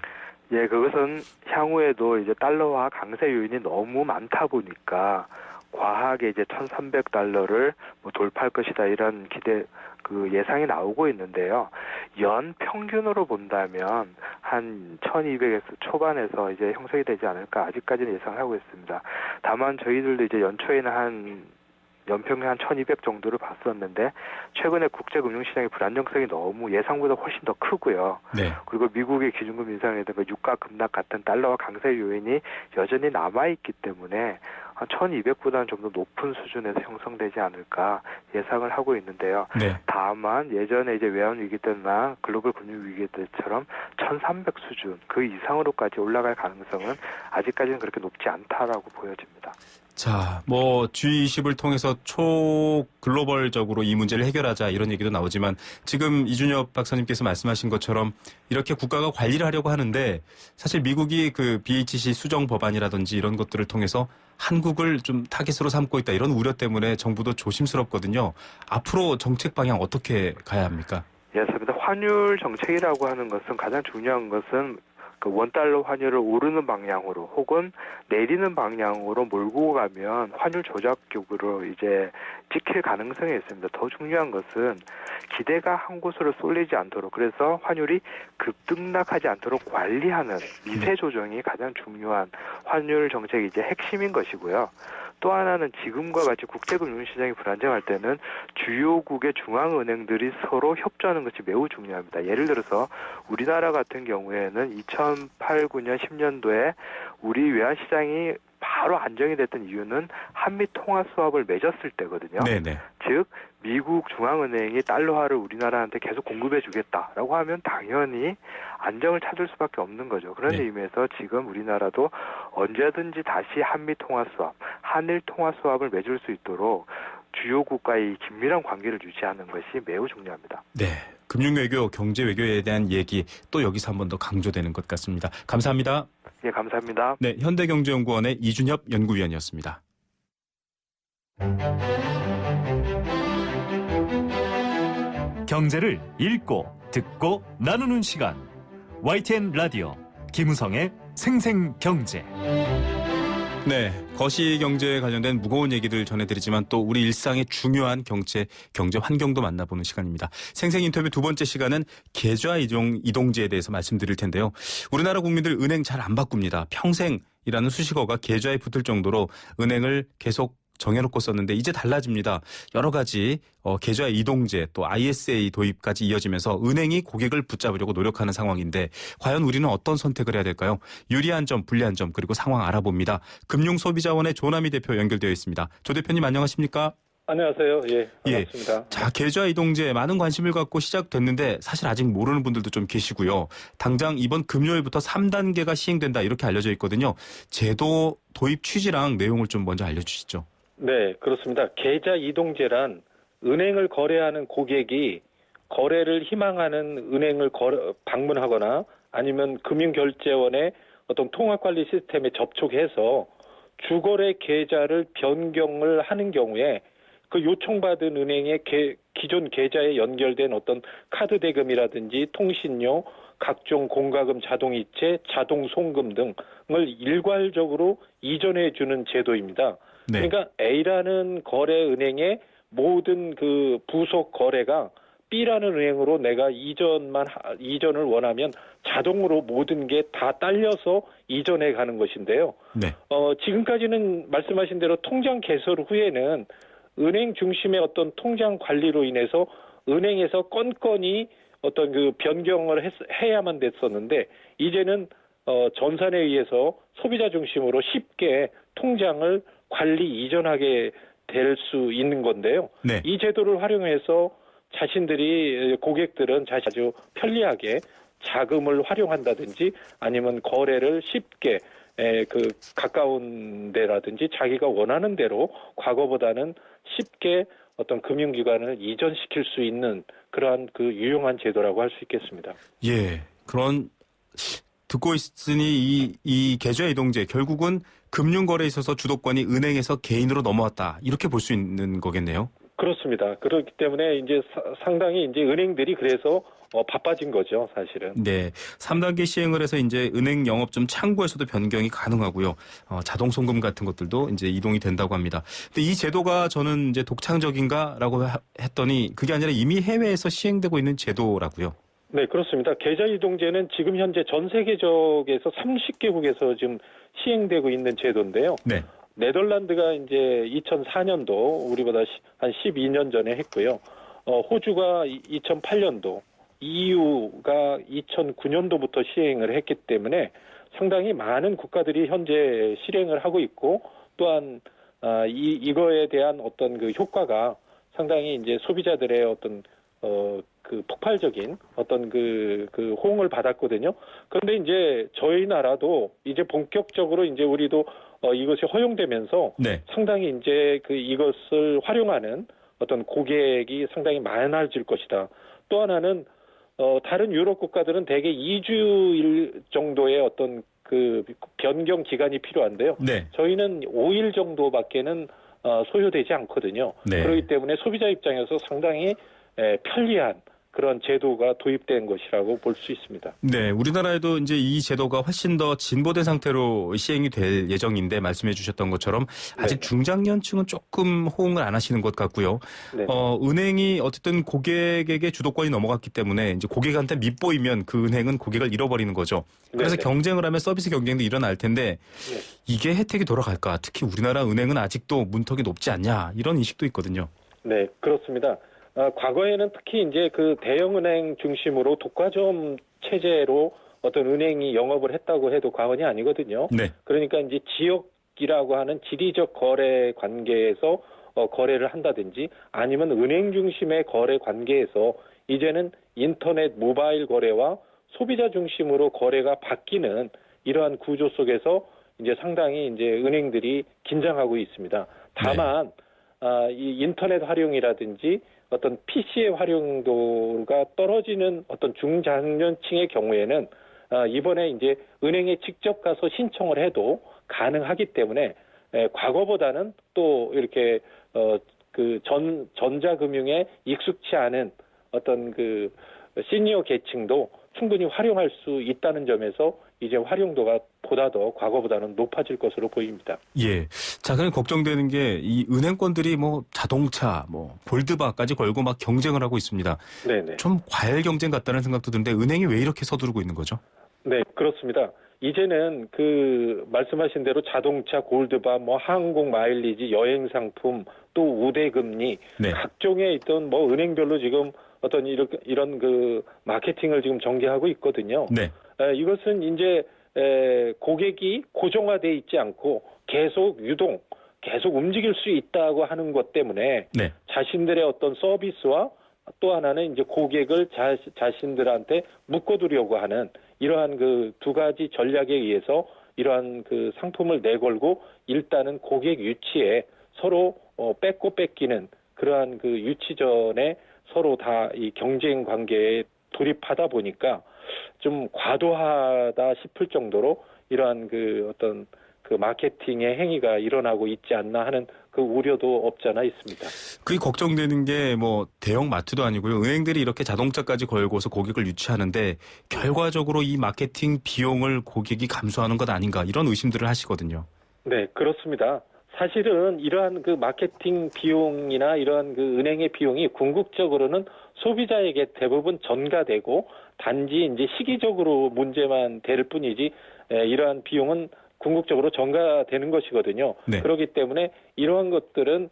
예, 그것은 향후에도 이제 달러화 강세 요인이 너무 많다 보니까 과하게 이제 1,300달러를 돌파할 것이다 이런 기대 예상이 나오고 있는데요. 연 평균으로 본다면 한 1,200에서 초반에서 이제 형성이 되지 않을까 아직까지는 예상하고 있습니다. 다만 저희들도 이제 연초에는 연평균 한 1,200 정도를 봤었는데 최근에 국제금융시장의 불안정성이 너무 예상보다 훨씬 더 크고요. 네. 그리고 미국의 기준금 인상이라든가 유가 급락 같은 달러와 강세 요인이 여전히 남아있기 때문에 한 1,200보다는 좀 더 높은 수준에서 형성되지 않을까 예상을 하고 있는데요. 네. 다만 예전에 이제 외환위기 때나 글로벌 금융위기 때처럼 1,300 수준 그 이상으로까지 올라갈 가능성은 아직까지는 그렇게 높지 않다라고 보여집니다. 자, 뭐 G20을 통해서 글로벌적으로 이 문제를 해결하자 이런 얘기도 나오지만 지금 이준엽 박사님께서 말씀하신 것처럼 이렇게 국가가 관리를 하려고 하는데 사실 미국이 그 BHC 수정 법안이라든지 이런 것들을 통해서 한국을 좀 타깃으로 삼고 있다 이런 우려 때문에 정부도 조심스럽거든요. 앞으로 정책 방향 어떻게 가야 합니까? 예, 맞습니다. 환율 정책이라고 하는 것은 가장 중요한 것은 그 원달러 환율을 오르는 방향으로 혹은 내리는 방향으로 몰고 가면 환율 조작격으로 이제 찍힐 가능성이 있습니다. 더 중요한 것은 기대가 한 곳으로 쏠리지 않도록 그래서 환율이 급등락하지 않도록 관리하는 미세 조정이 가장 중요한 환율 정책의 이제 핵심인 것이고요. 또 하나는 지금과 같이 국제금융시장이 불안정할 때는 주요국의 중앙은행들이 서로 협조하는 것이 매우 중요합니다. 예를 들어서 우리나라 같은 경우에는 2008, 9년, 10년도에 우리 외환시장이 바로 안정이 됐던 이유는 한미 통화 수합을 맺었을 때거든요. 네네. 즉 미국 중앙은행이 달러화를 우리나라한테 계속 공급해 주겠다라고 하면 당연히 안정을 찾을 수밖에 없는 거죠. 그런 네. 의미에서 지금 우리나라도 언제든지 다시 한미 통화 수합, 한일 통화 수합을 맺을 수 있도록 주요국과의 긴밀한 관계를 유지하는 것이 매우 중요합니다. 네. 금융외교, 경제외교에 대한 얘기 또 여기서 한 번 더 강조되는 것 같습니다. 감사합니다. 예, 감사합니다. 네, 현대경제연구원의 이준엽 연구위원이었습니다. 경제를 읽고 듣고 나누는 시간. YTN 라디오 김우성의 생생경제. 네, 거시경제에 관련된 무거운 얘기들 전해드리지만 또 우리 일상의 중요한 경제 환경도 만나보는 시간입니다. 생생 인터뷰 두 번째 시간은 계좌 이동제에 대해서 말씀드릴 텐데요. 우리나라 국민들 은행 잘 안 바꿉니다. 평생이라는 수식어가 계좌에 붙을 정도로 은행을 계속 정해놓고 썼는데 이제 달라집니다. 여러 가지 계좌 이동제 또 ISA 도입까지 이어지면서 은행이 고객을 붙잡으려고 노력하는 상황인데 과연 우리는 어떤 선택을 해야 될까요? 유리한 점, 불리한 점 그리고 상황 알아봅니다. 금융소비자원의 조남희 대표 연결되어 있습니다. 조 대표님 안녕하십니까? 안녕하세요. 예, 반갑습니다. 예. 자, 계좌 이동제 많은 관심을 갖고 시작됐는데 사실 아직 모르는 분들도 좀 계시고요. 당장 이번 금요일부터 3단계가 시행된다 이렇게 알려져 있거든요. 제도 도입 취지랑 내용을 좀 먼저 알려주시죠. 네, 그렇습니다. 계좌 이동제란 은행을 거래하는 고객이 거래를 희망하는 은행을 방문하거나 아니면 금융결제원의 어떤 통화관리 시스템에 접촉해서 주거래 계좌를 변경을 하는 경우에 그 요청받은 은행의 기존 계좌에 연결된 어떤 카드 대금이라든지 통신료, 각종 공과금 자동이체, 자동 송금 등을 일괄적으로 이전해 주는 제도입니다. 네. 그러니까 A라는 거래 은행의 모든 그 부속 거래가 B라는 은행으로 내가 이전을 원하면 자동으로 모든 게 다 딸려서 이전해 가는 것인데요. 네. 지금까지는 말씀하신 대로 통장 개설 후에는 은행 중심의 어떤 통장 관리로 인해서 은행에서 건건이 어떤 그 변경을 해야만 됐었는데 이제는 전산에 의해서 소비자 중심으로 쉽게 통장을 관리 이전하게 될 수 있는 건데요. 네. 이 제도를 활용해서 고객들은 아주 편리하게 자금을 활용한다든지 아니면 거래를 쉽게 가까운 데라든지 자기가 원하는 대로 과거보다는 쉽게 어떤 금융기관을 이전시킬 수 있는 그러한 그 유용한 제도라고 할 수 있겠습니다. 예. 듣고 있으니 이 계좌 이동제 결국은 금융거래에 있어서 주도권이 은행에서 개인으로 넘어왔다. 이렇게 볼 수 있는 거겠네요. 그렇습니다. 그렇기 때문에 이제 상당히 이제 은행들이 그래서 바빠진 거죠, 사실은. 네. 3단계 시행을 해서 이제 은행 영업점 창구에서도 변경이 가능하고요. 자동 송금 같은 것들도 이제 이동이 된다고 합니다. 근데 이 제도가 저는 이제 독창적인가라고 했더니 그게 아니라 이미 해외에서 시행되고 있는 제도라고요. 네, 그렇습니다. 계좌 이동제는 지금 현재 전 세계적에서 30개국에서 지금 시행되고 있는 제도인데요. 네. 네덜란드가 이제 2004년도 우리보다 한 12년 전에 했고요. 호주가 2008년도, EU가 2009년도부터 시행을 했기 때문에 상당히 많은 국가들이 현재 실행을 하고 있고 또한 이거에 대한 어떤 그 효과가 상당히 이제 소비자들의 어떤 그 폭발적인 어떤 그 호응을 받았거든요. 그런데 이제 저희 나라도 이제 본격적으로 이제 우리도 이것이 허용되면서 네. 상당히 이제 이것을 활용하는 어떤 고객이 상당히 많아질 것이다. 또 하나는 다른 유럽 국가들은 대개 2주일 정도의 어떤 그 변경 기간이 필요한데요. 네. 저희는 5일 정도밖에는 소요되지 않거든요. 네. 그렇기 때문에 소비자 입장에서 상당히 편리한 그런 제도가 도입된 것이라고 볼 수 있습니다. 네, 우리나라에도 이제 이 제도가 훨씬 더 진보된 상태로 시행이 될 예정인데 말씀해 주셨던 것처럼 아직 네. 중장년층은 조금 호응을 안 하시는 것 같고요. 네. 은행이 어쨌든 고객에게 주도권이 넘어갔기 때문에 이제 고객한테 밉보이면 그 은행은 고객을 잃어버리는 거죠. 그래서 네. 경쟁을 하면 서비스 경쟁도 일어날 텐데 네. 이게 혜택이 돌아갈까? 특히 우리나라 은행은 아직도 문턱이 높지 않냐 이런 인식도 있거든요. 네, 그렇습니다. 과거에는 특히 이제 그 대형은행 중심으로 독과점 체제로 어떤 은행이 영업을 했다고 해도 과언이 아니거든요. 네. 그러니까 이제 지역이라고 하는 지리적 거래 관계에서 거래를 한다든지 아니면 은행 중심의 거래 관계에서 이제는 인터넷 모바일 거래와 소비자 중심으로 거래가 바뀌는 이러한 구조 속에서 이제 상당히 이제 은행들이 긴장하고 있습니다. 다만 네. 이 인터넷 활용이라든지 어떤 PC의 활용도가 떨어지는 어떤 중장년층의 경우에는 이번에 이제 은행에 직접 가서 신청을 해도 가능하기 때문에 과거보다는 또 이렇게 그 전자금융에 익숙치 않은 어떤 그 시니어 계층도 충분히 활용할 수 있다는 점에서 이제 활용도가 보다 더 과거보다는 높아질 것으로 보입니다. 예. 자, 그럼 걱정되는 게 이 은행권들이 뭐 자동차, 뭐 골드바까지 걸고 막 경쟁을 하고 있습니다. 네네. 좀 과열 경쟁 같다는 생각도 드는데 은행이 왜 이렇게 서두르고 있는 거죠? 네, 그렇습니다. 이제는 그 말씀하신 대로 자동차, 골드바, 뭐 항공 마일리지, 여행 상품, 또 우대금리, 네. 각종의 있던 뭐 은행별로 지금 어떤 이런 그 마케팅을 지금 전개하고 있거든요. 네. 이것은 이제 고객이 고정화돼 있지 않고 계속 움직일 수 있다고 하는 것 때문에 네. 자신들의 어떤 서비스와 또 하나는 이제 고객을 자신들한테 묶어두려고 하는 이러한 그 두 가지 전략에 의해서 이러한 그 상품을 내걸고 일단은 고객 유치에 서로 뺏고 뺏기는 그러한 그 유치전에 서로 다 이 경쟁 관계에 돌입하다 보니까 좀 과도하다 싶을 정도로 이러한 그 어떤 그 마케팅의 행위가 일어나고 있지 않나 하는 그 우려도 없잖아 있습니다. 그게 걱정되는 게 뭐 대형 마트도 아니고요. 은행들이 이렇게 자동차까지 걸고서 고객을 유치하는데 결과적으로 이 마케팅 비용을 고객이 감수하는 것 아닌가 이런 의심들을 하시거든요. 네, 그렇습니다. 사실은 이러한 그 마케팅 비용이나 이러한 그 은행의 비용이 궁극적으로는 소비자에게 대부분 전가되고 단지 이제 시기적으로 문제만 될 뿐이지 이러한 비용은 궁극적으로 전가되는 것이거든요. 네. 그렇기 때문에 이러한 것들은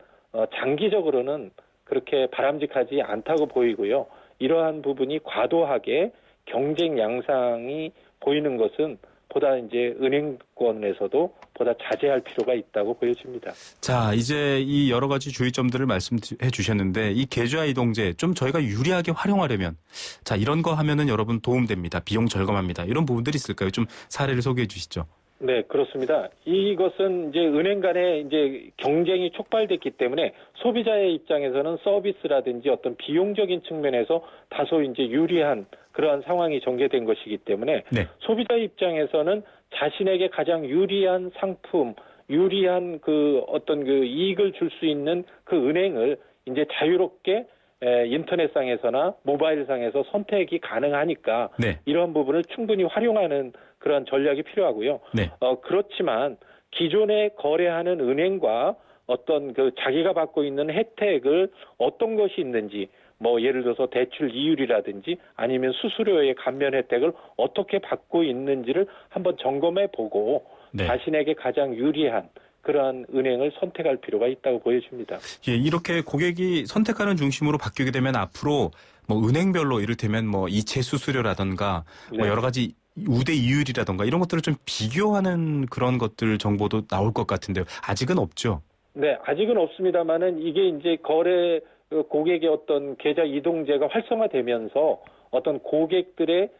장기적으로는 그렇게 바람직하지 않다고 보이고요. 이러한 부분이 과도하게 경쟁 양상이 보이는 것은 보다 이제 은행권에서도 보다 자제할 필요가 있다고 보여집니다. 자, 이제 이 여러 가지 주의점들을 말씀해 주셨는데 이 계좌 이동제 좀 저희가 유리하게 활용하려면 자, 이런 거 하면은 여러분 도움됩니다. 비용 절감합니다. 이런 부분들이 있을까요? 좀 사례를 소개해 주시죠. 네, 그렇습니다. 이것은 이제 은행 간의 이제 경쟁이 촉발됐기 때문에 소비자의 입장에서는 서비스라든지 어떤 비용적인 측면에서 다소 이제 유리한 그러한 상황이 전개된 것이기 때문에 네. 소비자 입장에서는 자신에게 가장 유리한 상품, 유리한 그 어떤 그 이익을 줄 수 있는 그 은행을 이제 자유롭게 인터넷상에서나 모바일상에서 선택이 가능하니까 네. 이러한 부분을 충분히 활용하는 그런 전략이 필요하고요. 네. 그렇지만 기존에 거래하는 은행과 어떤 그 자기가 받고 있는 혜택을 어떤 것이 있는지 뭐 예를 들어서 대출 이율이라든지 아니면 수수료의 감면 혜택을 어떻게 받고 있는지를 한번 점검해 보고 네. 자신에게 가장 유리한 그러한 은행을 선택할 필요가 있다고 보여집니다. 예, 이렇게 고객이 선택하는 중심으로 바뀌게 되면 앞으로 뭐 은행별로 이를테면 뭐 이체 수수료라든가 뭐 네. 여러 가지 우대 이율이라든가 이런 것들을 좀 비교하는 그런 것들 정보도 나올 것 같은데요. 아직은 없죠. 네, 아직은 없습니다만은 이게 이제 거래 고객의 어떤 계좌 이동제가 활성화되면서 어떤 고객들의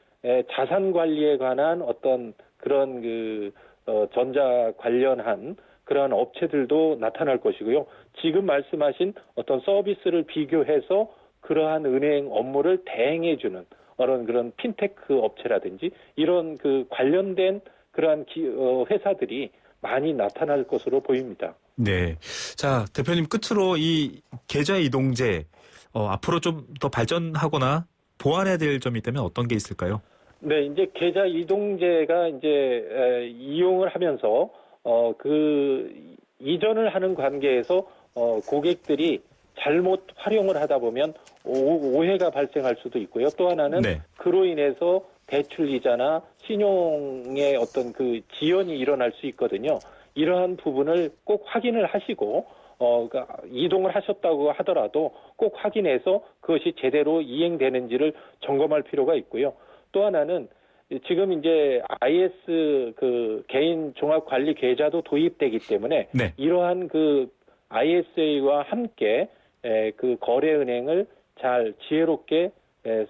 자산 관리에 관한 어떤 그런 그 전자 관련한 그러한 업체들도 나타날 것이고요. 지금 말씀하신 어떤 서비스를 비교해서 그러한 은행 업무를 대행해주는 그런 핀테크 업체라든지 이런 그 관련된 그러한 회사들이 많이 나타날 것으로 보입니다. 네. 자, 대표님 끝으로 이 계좌 이동제 앞으로 좀 더 발전하거나 보완해야 될 점이 있다면 어떤 게 있을까요? 네, 이제 계좌 이동제가 이제 이용을 하면서 그 이전을 하는 관계에서 고객들이 잘못 활용을 하다 보면 오해가 발생할 수도 있고요. 또 하나는 네. 그로 인해서 대출 이자나 신용의 어떤 그 지연이 일어날 수 있거든요. 이러한 부분을 꼭 확인을 하시고 그러니까 이동을 하셨다고 하더라도 꼭 확인해서 그것이 제대로 이행되는지를 점검할 필요가 있고요. 또 하나는 지금 이제 IS 그 개인 종합 관리 계좌도 도입되기 때문에 네. 이러한 그 ISA와 함께 그 거래 은행을 잘 지혜롭게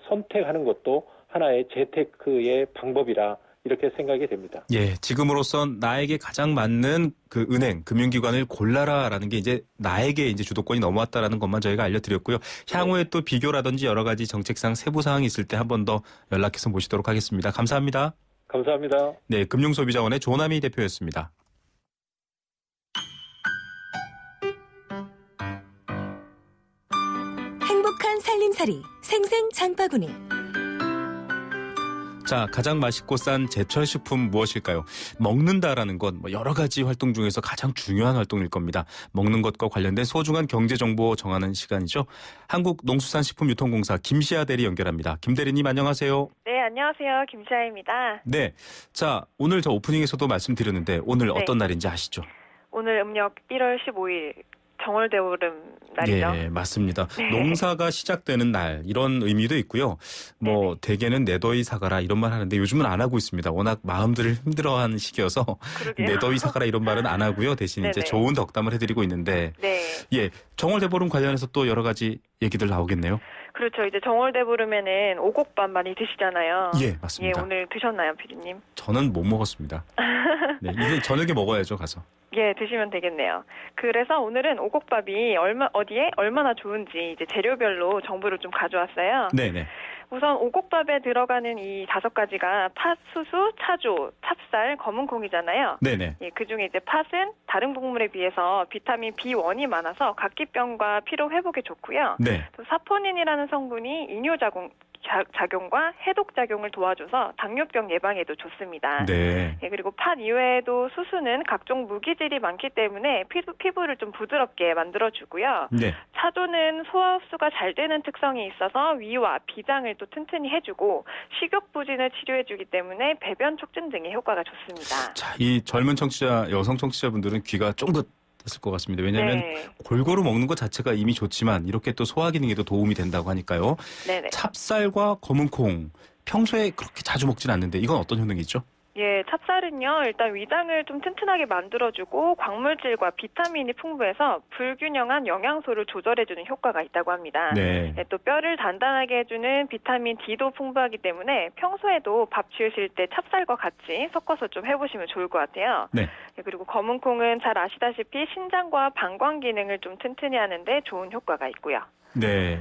선택하는 것도 하나의 재테크의 방법이라 이렇게 생각이 됩니다. 예, 지금으로선 나에게 가장 맞는 그 은행, 금융기관을 골라라라는 게 이제 나에게 이제 주도권이 넘어왔다라는 것만 저희가 알려드렸고요. 향후에 또 비교라든지 여러 가지 정책상 세부 사항이 있을 때 한 번 더 연락해서 모시도록 하겠습니다. 감사합니다. 감사합니다. 네, 금융소비자원의 조남희 대표였습니다. 행복한 살림살이 생생장바구니. 자, 가장 맛있고 싼 제철 식품 무엇일까요? 먹는다라는 건 뭐 여러 가지 활동 중에서 가장 중요한 활동일 겁니다. 먹는 것과 관련된 소중한 경제 정보 정하는 시간이죠. 한국농수산식품유통공사 김시아 대리 연결합니다. 김 대리님 안녕하세요. 네, 안녕하세요. 김시아입니다. 네, 자 오늘 저 오프닝에서도 말씀드렸는데 오늘 네. 어떤 날인지 아시죠? 오늘 음력 1월 15일 정월대보름 날이죠. 예, 맞습니다. 네. 농사가 시작되는 날 이런 의미도 있고요. 뭐 대개는 내더위 사가라 이런 말 하는데 요즘은 안 하고 있습니다. 워낙 마음들을 힘들어하는 시기여서 그러게요. 내더위 사가라 이런 말은 안 하고요. 대신 이제 네네. 좋은 덕담을 해드리고 있는데 네. 예, 정월대보름 관련해서 또 여러 가지 얘기들 나오겠네요. 그렇죠. 이제 정월대보름에는 오곡밥 많이 드시잖아요. 예, 맞습니다. 예, 오늘 드셨나요, 피디님? 저는 못 먹었습니다. 네, 이제 저녁에 먹어야죠, 가서. 예, 드시면 되겠네요. 그래서 오늘은 오곡밥이 어디에 얼마나 좋은지 이제 재료별로 정보를 좀 가져왔어요. 네네. 우선 오곡밥에 들어가는 이 5가지가 팥, 수수, 차조, 찹쌀, 검은콩이잖아요. 네네. 예, 그중에 이제 팥은 다른 곡물에 비해서 비타민 B1이 많아서 각기병과 피로 회복에 좋고요. 네. 또 사포닌이라는 성분이 작용과 해독 작용을 도와줘서 당뇨병 예방에도 좋습니다. 네. 예, 그리고 팥 이외에도 수수는 각종 무기질이 많기 때문에 피부를 좀 부드럽게 만들어주고요. 네. 차조는 소화 흡수가 잘 되는 특성이 있어서 위와 비장을 또 튼튼히 해주고 식욕 부진을 치료해주기 때문에 배변 촉진 등의 효과가 좋습니다. 자, 이 젊은 청취자, 여성 청취자분들은 귀가 쫑긋했을 것 같습니다. 왜냐하면 네. 골고루 먹는 것 자체가 이미 좋지만 이렇게 또 소화 기능에도 도움이 된다고 하니까요. 네네. 찹쌀과 검은콩 평소에 그렇게 자주 먹진 않는데 이건 어떤 효능이죠? 예, 찹쌀은요, 일단 위장을 좀 튼튼하게 만들어주고 광물질과 비타민이 풍부해서 불균형한 영양소를 조절해주는 효과가 있다고 합니다. 네. 예, 또 뼈를 단단하게 해주는 비타민 D도 풍부하기 때문에 평소에도 밥 지으실 때 찹쌀과 같이 섞어서 좀 해보시면 좋을 것 같아요. 네. 예, 그리고 검은콩은 잘 아시다시피 신장과 방광 기능을 좀 튼튼히 하는데 좋은 효과가 있고요. 네.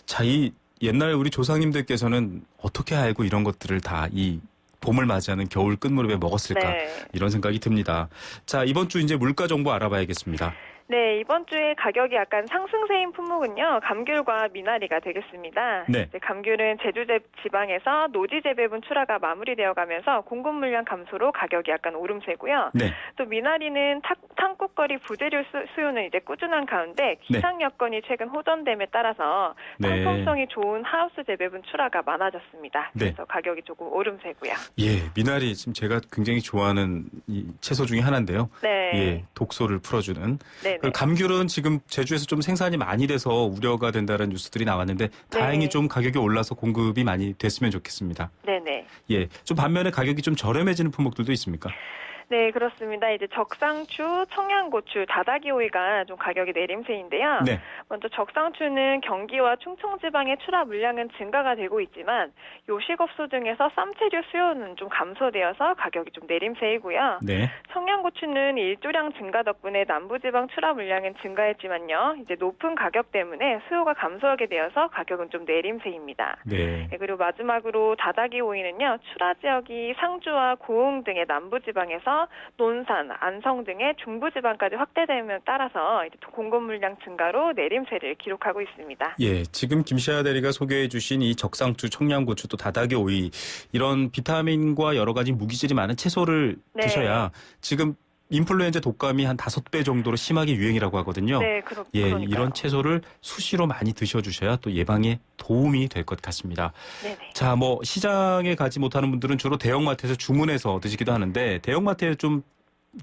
자, 이 옛날 우리 조상님들께서는 어떻게 알고 이런 것들을 다 이 봄을 맞이하는 겨울 끝무렵에 먹었을까 네. 이런 생각이 듭니다. 자, 이번 주 이제 물가 정보 알아봐야겠습니다. 네, 이번 주에 가격이 약간 상승세인 품목은요, 감귤과 미나리가 되겠습니다. 네. 이제 감귤은 제주 지방에서 노지 재배분 출하가 마무리되어 가면서 공급 물량 감소로 가격이 약간 오름세고요. 네. 또 미나리는 창국거리 부재료 수요는 이제 꾸준한 가운데 기상 여건이 최근 호전됨에 따라서 네. 상품성이 좋은 하우스 재배분 출하가 많아졌습니다. 네. 그래서 가격이 조금 오름세고요. 예, 미나리 지금 제가 굉장히 좋아하는 이 채소 중에 하나인데요. 네. 예, 독소를 풀어주는. 네. 그 감귤은 지금 제주에서 좀 생산이 많이 돼서 우려가 된다는 뉴스들이 나왔는데 다행히 좀 가격이 올라서 공급이 많이 됐으면 좋겠습니다. 네네. 예, 좀 반면에 가격이 좀 저렴해지는 품목들도 있습니까? 네, 그렇습니다. 이제 적상추, 청양고추, 다다기 오이가 좀 가격이 내림세인데요. 네. 먼저 적상추는 경기와 충청지방의 출하 물량은 증가가 되고 있지만 요식업소 등에서 쌈채류 수요는 좀 감소되어서 가격이 좀 내림세이고요. 네. 청양고추는 일조량 증가 덕분에 남부지방 출하 물량은 증가했지만요. 이제 높은 가격 때문에 수요가 감소하게 되어서 가격은 좀 내림세입니다. 네. 네, 그리고 마지막으로 다다기 오이는요. 출하 지역이 상주와 고흥 등의 남부지방에서 논산, 안성 등의 중부지방까지 확대됨에 따라서 이제 공급 물량 증가로 내림세를 기록하고 있습니다. 예, 지금 김시아 대리가 소개해 주신 이 적상추, 청양고추 또 다다기 오이 이런 비타민과 여러 가지 무기질이 많은 채소를 네. 드셔야 지금 인플루엔자 독감이 한 5배 정도로 심하게 유행이라고 하거든요. 네, 예, 그러니까요. 이런 채소를 수시로 많이 드셔주셔야 또 예방에 도움이 될 것 같습니다. 네네. 자, 뭐 시장에 가지 못하는 분들은 주로 대형마트에서 주문해서 드시기도 하는데 대형마트에 좀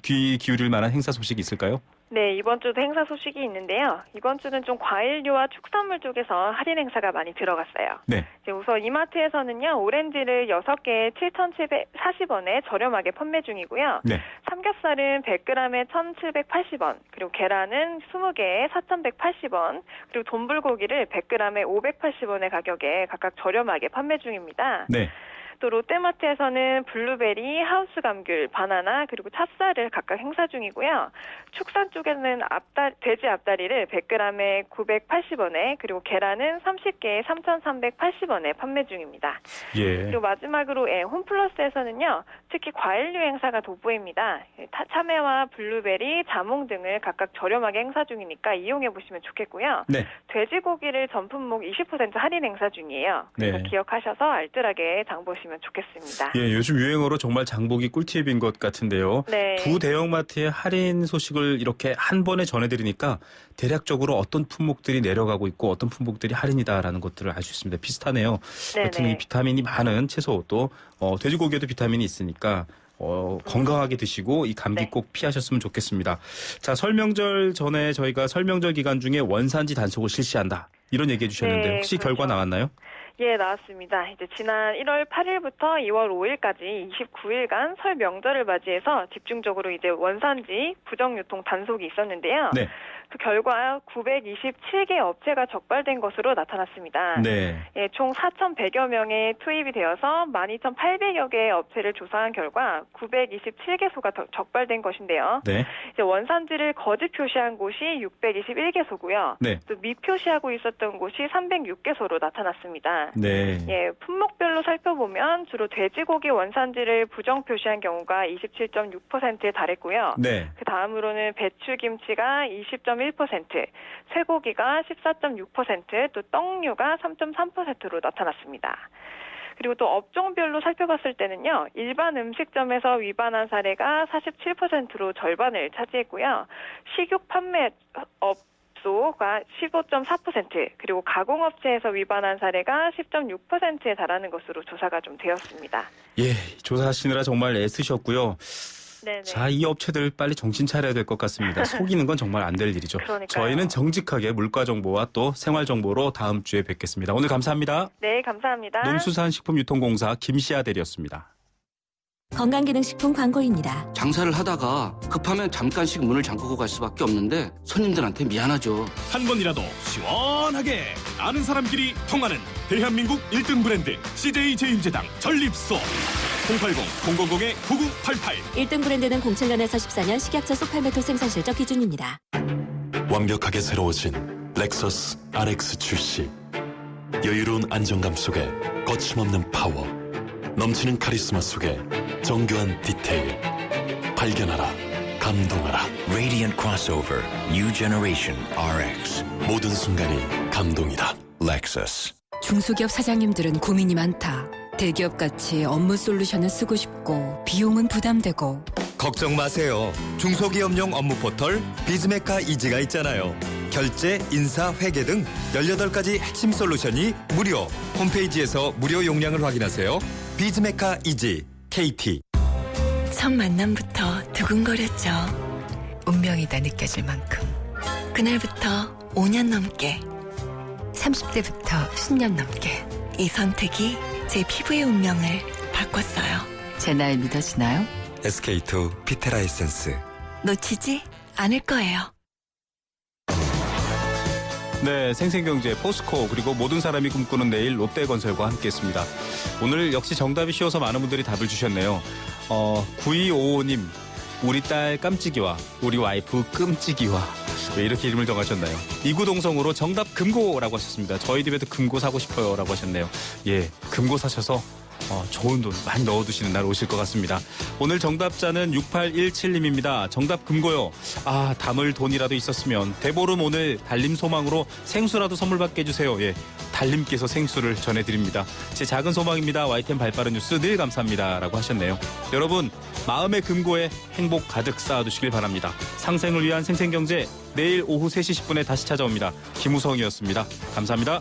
귀 기울일 만한 행사 소식이 있을까요? 네, 이번 주도 행사 소식이 있는데요. 이번 주는 좀 과일류와 축산물 쪽에서 할인 행사가 많이 들어갔어요. 네. 이제 우선 이마트에서는요, 오렌지를 6개에 7,740원에 저렴하게 판매 중이고요. 네. 삼겹살은 100g에 1,780원, 그리고 계란은 20개에 4,180원, 그리고 돈불고기를 100g에 580원의 가격에 각각 저렴하게 판매 중입니다. 네. 또 롯데마트에서는 블루베리, 하우스 감귤, 바나나 그리고 찹쌀을 각각 행사 중이고요. 축산 쪽에는 돼지 앞다리를 100g에 980원에 그리고 계란은 30개에 3,380원에 판매 중입니다. 예. 그리고 마지막으로 홈플러스에서는요. 특히 과일류 행사가 돋보입니다. 참외와 블루베리, 자몽 등을 각각 저렴하게 행사 중이니까 이용해 보시면 좋겠고요. 네. 돼지고기를 전품목 20% 할인 행사 중이에요. 그래서 네. 기억하셔서 알뜰하게 장 보시면 좋겠습니다. 예, 요즘 유행어로 정말 장보기 꿀팁인 것 같은데요. 네. 두 대형마트의 할인 소식을 이렇게 한 번에 전해드리니까 대략적으로 어떤 품목들이 내려가고 있고 어떤 품목들이 할인이다라는 것들을 알 수 있습니다. 비슷하네요. 네네. 여튼 이 비타민이 많은 채소 또 돼지고기에도 비타민이 있으니까 건강하게 드시고 이 감기 네. 꼭 피하셨으면 좋겠습니다. 자, 설명절 전에 저희가 설명절 기간 중에 원산지 단속을 실시한다. 이런 얘기해 주셨는데 네, 혹시 그렇죠. 결과 나왔나요? 예, 나왔습니다. 이제 지난 1월 8일부터 2월 5일까지 29일간 설 명절을 맞이해서 집중적으로 이제 원산지 부정유통 단속이 있었는데요. 네. 그 결과 927개 업체가 적발된 것으로 나타났습니다. 네. 예, 총 4,100여 명의 투입이 되어서 12,800여 개의 업체를 조사한 결과 927개소가 적발된 것인데요. 네. 이제 원산지를 거짓 표시한 곳이 621개소고요. 네. 또 미표시하고 있었던 곳이 306개소로 나타났습니다. 네. 예, 품목별로 살펴보면 주로 돼지고기 원산지를 부정 표시한 경우가 27.6%에 달했고요. 네. 그 다음으로는 배추김치가 20.1% 14.1%, 쇠고기가 14.6%, 또 떡류가 3.3%로 나타났습니다. 그리고 또 업종별로 살펴봤을 때는요, 일반 음식점에서 위반한 사례가 47%로 절반을 차지했고요. 식육 판매업소가 15.4%, 그리고 가공업체에서 위반한 사례가 10.6%에 달하는 것으로 조사가 좀 되었습니다. 예, 조사하시느라 정말 애쓰셨고요. 네네. 자, 이 업체들 빨리 정신 차려야 될 것 같습니다. 속이는 건 정말 안 될 일이죠. 그러니까요. 저희는 정직하게 물가 정보와 또 생활 정보로 다음 주에 뵙겠습니다. 오늘 감사합니다. 네, 감사합니다. 농수산식품유통공사 김시아 대리였습니다. 건강기능식품 광고입니다. 장사를 하다가 급하면 잠깐씩 문을 잠그고 갈 수밖에 없는데 손님들한테 미안하죠. 한 번이라도 시원하게 아는 사람끼리 통하는 대한민국 1등 브랜드 CJ 제임제당 전립소 080-000-9988 1등 브랜드는 07년에서 14년 식약처 소팔메토 생산 실적 기준입니다. 완벽하게 새로워진 렉서스 RX 출시. 여유로운 안정감 속에 거침없는 파워, 넘치는 카리스마 속에 정교한 디테일. 발견하라, 감동하라. Radiant Crossover New Generation RX. 모든 순간이 감동이다. Lexus. 중소기업 사장님들은 고민이 많다. 대기업같이 업무 솔루션을 쓰고 싶고 비용은 부담되고. 걱정 마세요. 중소기업용 업무 포털 비즈메카 이지가 있잖아요. 결제, 인사, 회계 등 18가지 핵심 솔루션이 무료. 홈페이지에서 무료 용량을 확인하세요. 비즈메카 이지 KT. 첫 만남부터 두근거렸죠. 운명이다 느껴질 만큼. 그날부터 5년 넘게, 30대부터 10년 넘게 이 선택이 제 피부의 운명을 바꿨어요. 제 날 믿어지나요? SK2 피테라 에센스. 놓치지 않을 거예요. 네, 생생경제, 포스코, 그리고 모든 사람이 꿈꾸는 내일 롯데건설과 함께했습니다. 오늘 역시 정답이 쉬워서 많은 분들이 답을 주셨네요. 9255님, 우리 딸 깜찍이와 우리 와이프 끔찍이와. 왜 이렇게 이름을 정하셨나요? 이구동성으로 정답 금고라고 하셨습니다. 저희 집에도 금고 사고 싶어요 라고 하셨네요. 예, 금고 사셔서 좋은 돈 많이 넣어두시는 날 오실 것 같습니다. 오늘 정답자는 6817님입니다. 정답 금고요. 담을 돈이라도 있었으면. 대보름 오늘 달림 소망으로 생수라도 선물 받게 해주세요. 예, 달님께서 생수를 전해드립니다. 제 작은 소망입니다. YTN 발빠른 뉴스 늘 감사합니다 라고 하셨네요. 여러분, 마음의 금고에 행복 가득 쌓아두시길 바랍니다. 상생을 위한 생생경제, 내일 오후 3시 10분에 다시 찾아옵니다. 김우성이었습니다. 감사합니다.